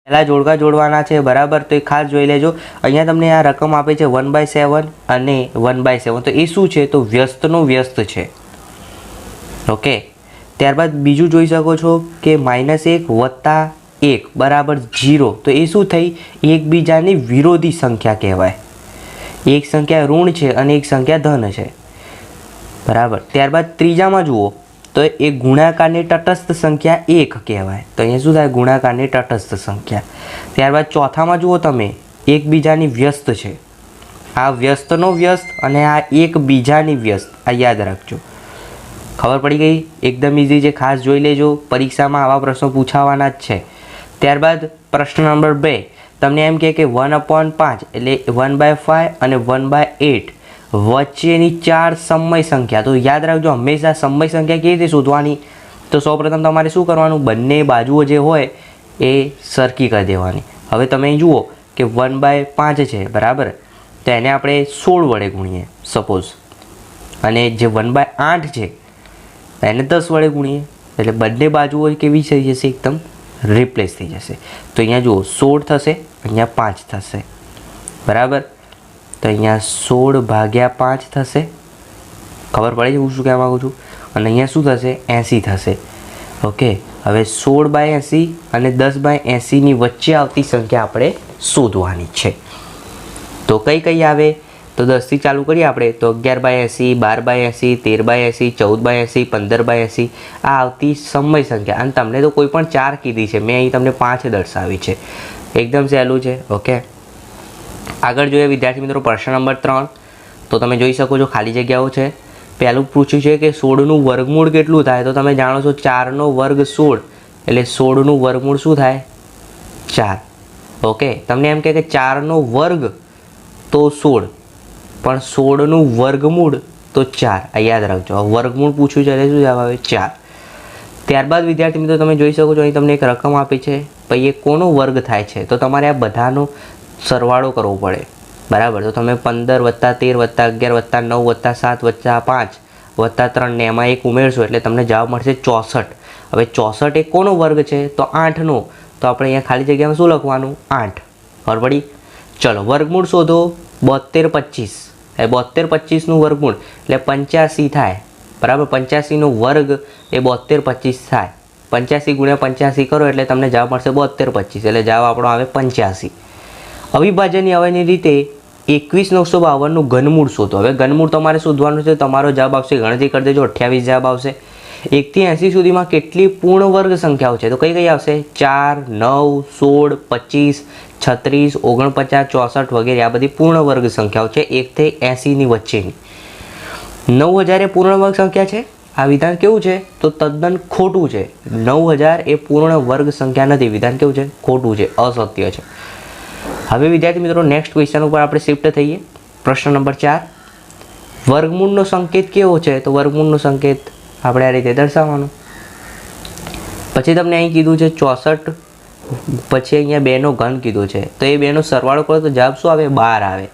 પહેલાં જોડકા જોડવાના છે બરાબર, તો એ ખાસ જોઈ લેજો. અહીંયા તમને આ રકમ આપે છે 1/7 અને 1/7, તો એ શું છે તો વ્યસ્તનો વ્યસ્ત છે. ઓકે, ત્યારબાદ બીજું જોઈ શકો છો કે -1 + 1 બરાબર 0, તો એ શું થઈ એકબીજાની વિરોધી સંખ્યા કહેવાય. એક સંખ્યા ઋણ છે અને એક સંખ્યા ધન છે બરાબર. ત્યારબાદ ત્રીજામાં જુઓ તો એ ગુણાકારની તટસ્થ સંખ્યા 1 કહેવાય, તો અહીંયા શું થાય ગુણાકારની તટસ્થ સંખ્યા. ત્યારબાદ ચોથામાં જુઓ તમે એકબીજાની વ્યસ્ત છે, આ વ્યસ્તનો વ્યસ્ત અને આ એકબીજાની વ્યસ્ત, આ યાદ રાખજો. ખબર પડી ગઈ? એકદમ ઇઝી છે, ખાસ જોઈ લેજો, પરીક્ષામાં આવા પ્રશ્નો પૂછાવાના જ છે. ત્યારબાદ પ્રશ્ન નંબર 2 તમને એમ કહે કે 1/5 એટલે 1/5 અને 1/8 વચ્ચેની 4 સમય સંખ્યા. તો યાદ રાખજો હંમેશા સમય સંખ્યા કેવી રીતે શોધવાની, તો સૌપ્રથમ તમારે શું કરવાનું, બંને બાજુઓ જે હોય એ સરખી કરી દેવાની. હવે તમે અહીં જુઓ કે 1/5 છે બરાબર, તો એને આપણે 16 વડે ગુણીએ સપોઝ, અને જે 1/8 છે એને 10 વડે ગુણીએ, એટલે બંને બાજુઓ કેવી થઈ જશે એકદમ રિપ્લેસ થઈ જશે. તો અહીંયા જુઓ 16 થશે, અહીંયા 5 થશે બરાબર, તો અહીંયા 16/5 થશે. ખબર પડે છે હું શું કહેવા માગું છું? અને અહીંયા શું થશે 80 થશે. ઓકે, હવે 16/80 અને 10/80ની વચ્ચે આવતી સંખ્યા આપણે શોધવાની છે. તો કઈ કઈ આવે, તો 10થી ચાલુ કરીએ આપણે, તો 11/80, 12/80, 13/80, 14/80, 15/80 આ આવતી સમય સંખ્યા. અને તમને તો કોઈ પણ 4 કીધી છે, મેં અહીં તમને 5 દર્શાવી છે. એકદમ સહેલું છે. ઓકે, આગળ જોઈએ વિદ્યાર્થી મિત્રો પ્રશ્ન નંબર 3. તો તમે જોઈ શકો છો ખાલી જગ્યાઓ છે. પહેલું પૂછ્યું છે કે 16નું વર્ગમૂળ કેટલું થાય, તો તમે જાણો છો 4નો વર્ગ 16 એટલે 16નું વર્ગમૂળ શું થાય 4. ઓકે, તમને એમ કહે કે 4નો વર્ગ તો 16 પણ 16નું વર્ગમૂળ તો 4, આ યાદ રાખજો. વર્ગમૂળ પૂછ્યું છે એટલે શું જવાબ આવે 4. ત્યારબાદ વિદ્યાર્થી મિત્રો તમે જોઈ શકો છો અહીં તમને એક રકમ આપી છે, પછી એ કોનો વર્ગ થાય છે, તો તમારે આ બધાનો સરવાળો કરવો પડે બરાબર. તો તમે 15 + 13 + 11 + 9 + 7 + 5 + 3 ને એમાં એક ઉમેરશો એટલે તમને જવાબ મળશે 64. હવે 64 એ કોનો વર્ગ છે, તો 8નો, તો આપણે અહીંયા ખાલી જગ્યામાં શું લખવાનું 8. ખબર પડી? ચલો વર્ગમૂળ શોધો. 72 + 25, 72 + 25નું વર્ગમૂળ એટલે 85 થાય બરાબર. 85નો વર્ગ એ 72 + 25 થાય. 85 × 85 કરો એટલે તમને જવાબ મળશે 72 + 25, એટલે જવાબ આપણો આવે 85. અવિભાજ્યની હવેની રીતે 21952નું ઘનમૂળ શોધો. હવે ઘનમૂળ તમારે શોધવાનું છે, તમારો જવાબ આવશે, ગણતરી કરી દેજો, 28 જવાબ આવશે. 1 થી 80 સુધીમાં કેટલી પૂર્ણ વર્ગ સંખ્યાઓ છે, તો કઈ કઈ આવશે 4, 9, 16, 25, 36, 49, 64 વગેરે આ બધી પૂર્ણ વર્ગ સંખ્યાઓ છે 1 થી 80ની વચ્ચેની. 9000 એ પૂર્ણ વર્ગ સંખ્યા છે, આ વિધાન કેવું છે તો તદ્દન ખોટું છે. 9000 એ પૂર્ણ વર્ગ સંખ્યા નથી, વિધાન કેવું છે ખોટું છે, અસત્ય છે. હવે વિદ્યાર્થી મિત્રો નેક્સ્ટ ક્વેશ્ચન ઉપર આપણે શિફ્ટ થઈએ. પ્રશ્ન નંબર 4, વર્ગમૂળનો સંકેત કેવો છે, તો વર્ગમૂળનો સંકેત આપણે આ રીતે દર્શાવવાનો. પછી તમને અહીં કીધું છે 64, પછી અહીંયા 2નો ઘન કીધું છે, તો એ 2નો સરવાળો કરો તો જવાબ શું આવે 12 આવે.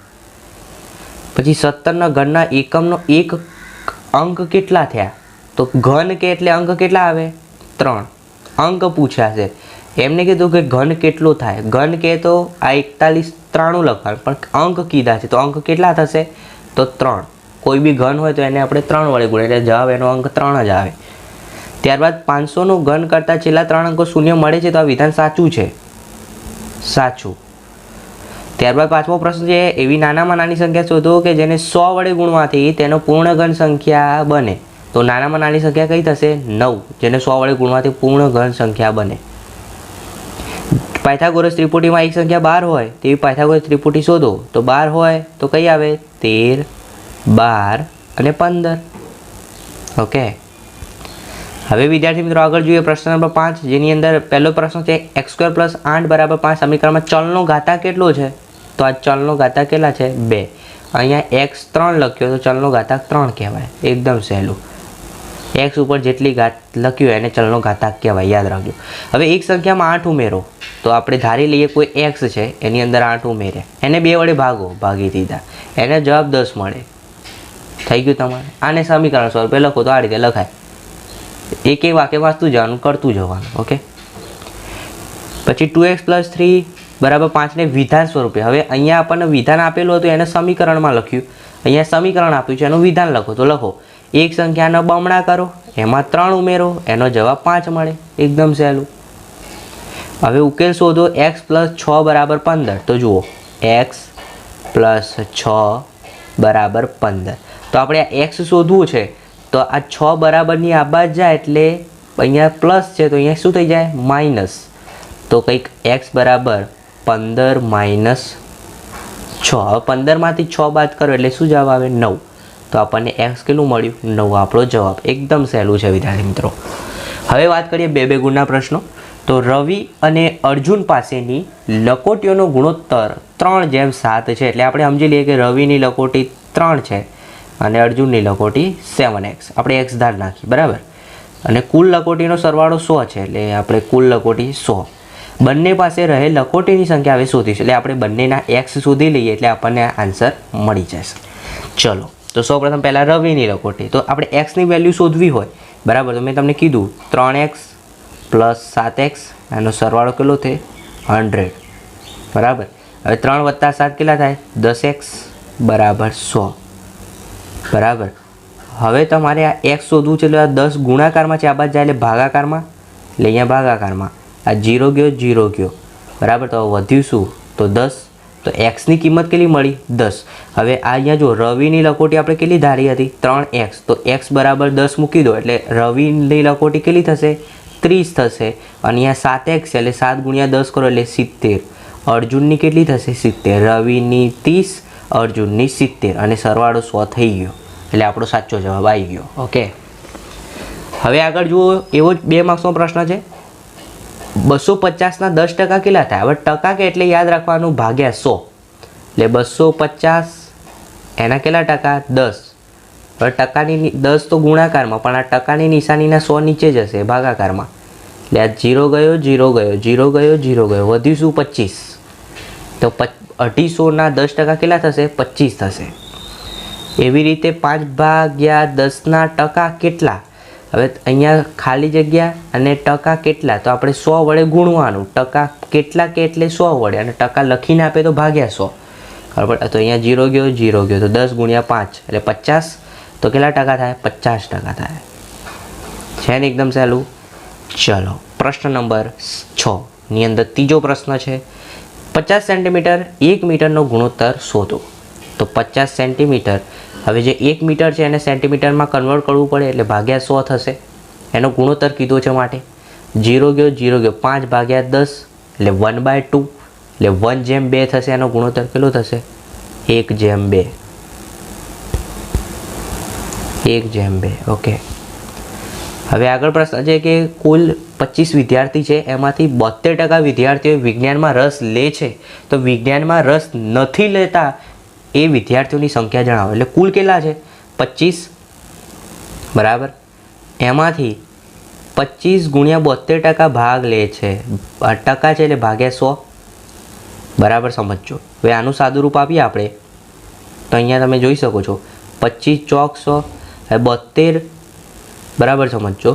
પછી 17ના ઘનના એકમનો એક અંક કેટલા થયા, તો ઘન કે એટલે અંક કેટલા આવે 3. અંક પૂછ્યા છે, એમને કીધું કે ઘન કેટલો થાય, ઘન કે તો આ 41 93 લખવાનું, પણ અંક કીધા છે તો અંક કેટલા થશે તો 3. કોઈ બી ઘન હોય તો એને આપણે 3 વડે ગુણીએ એટલે જવાબ એનો અંક 3 જ આવે. ત્યારબાદ 500નો ઘન કરતાં છેલ્લા 3 અંકો શૂન્ય મળે છે, તો આ વિધાન સાચું છે, સાચું. ત્યારબાદ 5મો પ્રશ્ન છે, એવી નાનામાં નાની સંખ્યા શોધો કે જેને 100 વડે ગુણવાથી તેનો પૂર્ણ ઘન સંખ્યા બને, તો નાનામાં નાની સંખ્યા કઈ થશે 9, જેને 100 વડે ગુણવાથી પૂર્ણ ઘન સંખ્યા બને. પાયથાગોરસ ત્રિપુટીમાં એક સંખ્યા 12 હોય તેવી પાયથાગોરસ ત્રિપુટી શોધો, તો 12 હોય તો કઈ આવે 13, 12 અને 15. ઓકે, હવે વિદ્યાર્થી મિત્રો આગળ જોઈએ પ્રશ્ન નંબર 5, જેની અંદર પહેલો પ્રશ્ન છે x² + 8 = 5 સમીકરણમાં ચલનો ઘાતાંક કેટલો છે, તો આ ચલનો ઘાતાંક કેટલા છે 2. અહીંયા x 3 લખ્યો તો ચલનો ઘાતાંક 3 કહેવાય. એકદમ સહેલું, x ઉપર જેટલી ઘાત લખ્યું એને ચલનો ઘાતાંક કહેવાય, યાદ રાખજો. હવે એક સંખ્યામાં 8 ઉમેરો, તો આપણે ધારી લઈએ કોઈ x છે એની અંદર 8 ઉમેરે, એને 2 વડે ભાગો, ભાગી દીધા, એને જવાબ 10 મળે. થઈ ગયું તમારે. આને સમીકરણ સ્વરૂપે લખો તો આ રીતે લખાય. એક એક વાક્ય વાંચતું જવાનું, કરતું જવાનું. ઓકે, પછી 2x + 3 = 5 ને વિધાન સ્વરૂપે. હવે અહીંયા આપણને વિધાન આપેલું હતું એને સમીકરણમાં લખ્યું, અહીંયા સમીકરણ આપ્યું છે એનું વિધાન લખો. તો લખો એક સંખ્યાનો બમણા કરો, એમાં 3 ઉમેરો, એનો જવાબ 5 મળે. એકદમ સહેલું. હવે ઉકેલ શોધો x + 6 = 15. તો જુઓ x + 6 = 15. તો આપણે આ x શોધવું છે તો આ 6 બરાબરની આ બાજુ જાય એટલે અહીંયા પ્લસ છે તો અહીંયા શું થઈ જાય માઇનસ. તો કંઈક x = 15 - 6. હવે 15માંથી 6 બાદ કરો એટલે શું જવાબ આવે 9. તો આપણને x કેટલું મળ્યું 9 આપણો જવાબ. એકદમ સહેલું છે વિદ્યાર્થી મિત્રો. હવે વાત કરીએ બે ગુણના પ્રશ્નો. તો રવિ અને અર્જુન પાસેની લકોટીઓનો ગુણોત્તર 3:7 છે. એટલે આપણે સમજી લઈએ કે રવિની લકોટી 3 છે અને અર્જુનની લકોટી 7x. આપણે x ધાર નાખી બરાબર. અને કુલ લકોટીનો સરવાળો 100 છે એટલે આપણે કુલ લકોટી 100. બંને પાસે રહે લકોટીની સંખ્યા હવે શોધીશું. એટલે આપણે બંનેના x શોધી લઈએ એટલે આપણને આન્સર મળી જશે. ચલો તો સૌપ્રથમ પહેલાં રવિની લકોટી. તો આપણે x ની વેલ્યુ શોધવી હોય બરાબર. તો મેં તમને કીધું 3x + 7x એનો સરવાળો કેટલો થાય 100 બરાબર. હવે 3 + 7 કેટલા થાય 10x = 100 બરાબર. હવે તમારે આ x શોધવું છે એટલે આ 10 ગુણાકારમાં છે આ બાજુ જાય એટલે ભાગાકારમાં. એટલે અહીંયા ભાગાકારમાં આ 0 ગયો 0 ગયો બરાબર. તો વધ્યું શું તો 10. તો x ની કિંમત કેટલી મળી 10. હવે આ અહીંયા જો રવિની લકોટી આપણે કેટલી ધારી હતી 3x. તો x = 10 મૂકી દો એટલે રવિની લકોટી કેટલી થશે 30 થશે. અને અહીંયા 7x છે એટલે 7 × 10 કરો એટલે 70. અર્જુનની કેટલી થશે 70. રવિની 30 અર્જુનની 70 અને સરવાળો 100 થઈ ગયો. એટલે આપણો સાચો જવાબ આવી ગયો. ઓકે હવે આગળ જુઓ એવો જ 2 માર્ક્સનો પ્રશ્ન છે. 250ના 10% કેટલા થાય. હવે ટકા કે એટલે યાદ રાખવાનું ભાગ્યા 100. એટલે 250 એના કેટલા ટકા 10. હવે ટકાની 10 તો ગુણાકારમાં પણ આ ટકાની નિશાનીના 100 નીચે જશે ભાગાકારમાં. એટલે આ 0 ગયો 0 ગયો 0 ગયો 0 ગયો વધ્યું શું 25. તો 250ના 10% કેટલા થશે 25 થશે. એવી રીતે 5/10ના ટકા કેટલા. હવે અહીંયા ખાલી જગ્યા અને ટકા કેટલા તો આપણે 100 વડે ગુણવાનું. ટકા કેટલા કે એટલે 100 વડે અને ટકા લખીને આપે તો ભાગ્યા 100 બરાબર. તો અહીંયા 0 ગયો 0 ગયો તો 10 × 5 એટલે 50. તો કેટલા ટકા થાય 50% થાય. છે ને એકદમ સહેલું. ચલો પ્રશ્ન નંબર 6 ની અંદર ત્રીજો પ્રશ્ન છે 50 સેન્ટીમીટર 1 મીટરનો ગુણોત્તર શોધો. તો 50 સેન્ટીમીટર હવે જે 1 મીટર છે એને સેન્ટીમીટરમાં કન્વર્ટ કરવું પડે એટલે ભાગ્યા 100 થશે. એનો ગુણોત્તર કીધો છે માટે 0 ગયો 0 ગયો 5/10 એટલે 1/2 એટલે 1/2 થશે. એનો ગુણોત્તર કેટલો થશે 1/2 1/2. ઓકે હવે આગળ પ્રશ્ન છે કે કુલ 25 વિદ્યાર્થી છે એમાંથી 72% વિદ્યાર્થીઓ વિજ્ઞાનમાં રસ લે છે. તો વિજ્ઞાનમાં રસ નથી લેતા એ વિદ્યાર્થીઓની સંખ્યા જણાવો. એટલે કુલ કેટલા છે 25 બરાબર. એમાંથી 25 × 72% ભાગ લે છે. ટકા છે એટલે ભાગ્યા 100 બરાબર. સમજો હવે આનું સાદું રૂપ આપીએ આપણે તો અહીંયા તમે જોઈ શકો છો 25 ચોક 100 72 બરાબર. સમજો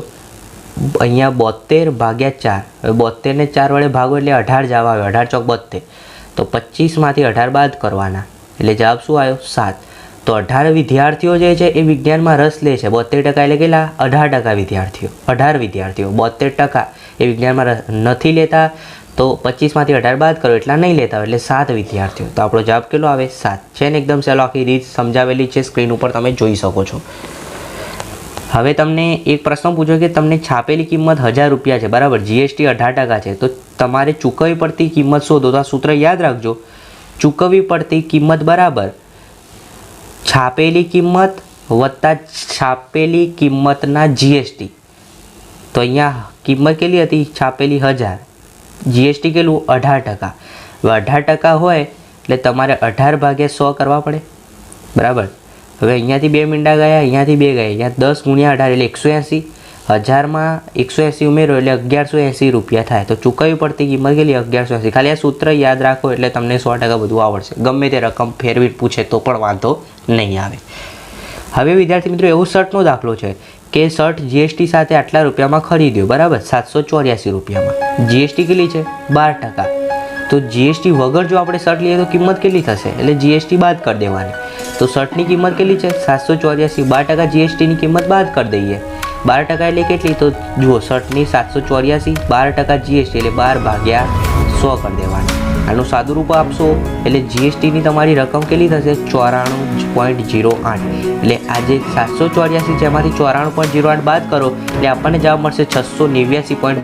અહીંયા 72/4. હવે 72 ને 4 વડે ભાગો એટલે 18 જવાબ આવે. 18 ચોક 72. તો 25માંથી 18 બાદ કરવાના એટલે જવાબ શું આવ્યો 7. તો 18 વિદ્યાર્થીઓ જે છે એ વિજ્ઞાનમાં રસ લે છે. 72% એટલે કેટલા 18% વિદ્યાર્થીઓ. 18 વિદ્યાર્થીઓ 72% એ વિજ્ઞાનમાં રસ નથી લેતા. તો 25માંથી 18 બાદ કરો એટલા નહીં લેતા એટલે 7 વિદ્યાર્થીઓ. તો આપણો જવાબ કેટલો આવે 7. છે ને એકદમ સહેલો. આખી રીત સમજાવેલી છે સ્ક્રીન ઉપર તમે જોઈ શકો છો. હવે તમને એક પ્રશ્ન પૂછ્યો કે તમને છાપેલી કિંમત 1000 રૂપિયા છે બરાબર. GST 18% છે. તો તમારે ચૂકવવી પડતી કિંમત શોધો. તો આ સૂત્ર યાદ રાખજો. ચૂકવવી પડતી કિંમત બરાબર છાપેલી કિંમત વત્તા છાપેલી કિંમતના GST. તો અહીંયા કિંમત કેટલી હતી છાપેલી 1000. GST કેટલું 18%. હવે 18% હોય એટલે તમારે 18/100 કરવા પડે બરાબર. હવે અહીંયાથી 2 મીંડા ગયા અહીંયાથી 2 ગયા. અહીંયા 10 × 18 એટલે 180. 1000માં 180 ઉમેરો એટલે 1180 રૂપિયા થાય. તો ચૂકવવી પડતી કિંમત કેટલી 1180. ખાલી આ સૂત્ર યાદ રાખો એટલે તમને 100% બધું આવડશે. ગમે તે રકમ ફેરવી પૂછે તો પણ વાંધો નહીં આવે. હવે વિદ્યાર્થી મિત્રો એવો સર્ટનો દાખલો છે કે શર્ટ જીએસટી સાથે આટલા રૂપિયામાં ખરીદ્યો, બરાબર, 784 રૂપિયામાં. જીએસટી કેટલી છે? 12%. તો જીએસટી વગર જો આપણે શર્ટ લઈએ તો કિંમત કેટલી થશે? એટલે જીએસટી બાદ કરી દેવાની. તો શર્ટની કિંમત કેટલી છે? 784. 12% જીએસટીની કિંમત બાદ કરી દઈએ. 12% એટલે કેટલી? તો જુઓ, શર્ટની 784, 12% જીએસટી એટલે 12/100 કરી દેવાની. આનું સાદું રૂપ આપશો એટલે જીએસટીની તમારી રકમ કેટલી થશે? 94.08. એટલે આજે 784 છે એમાંથી 94.08 બાદ કરો એટલે આપણને જવાબ મળશે 689.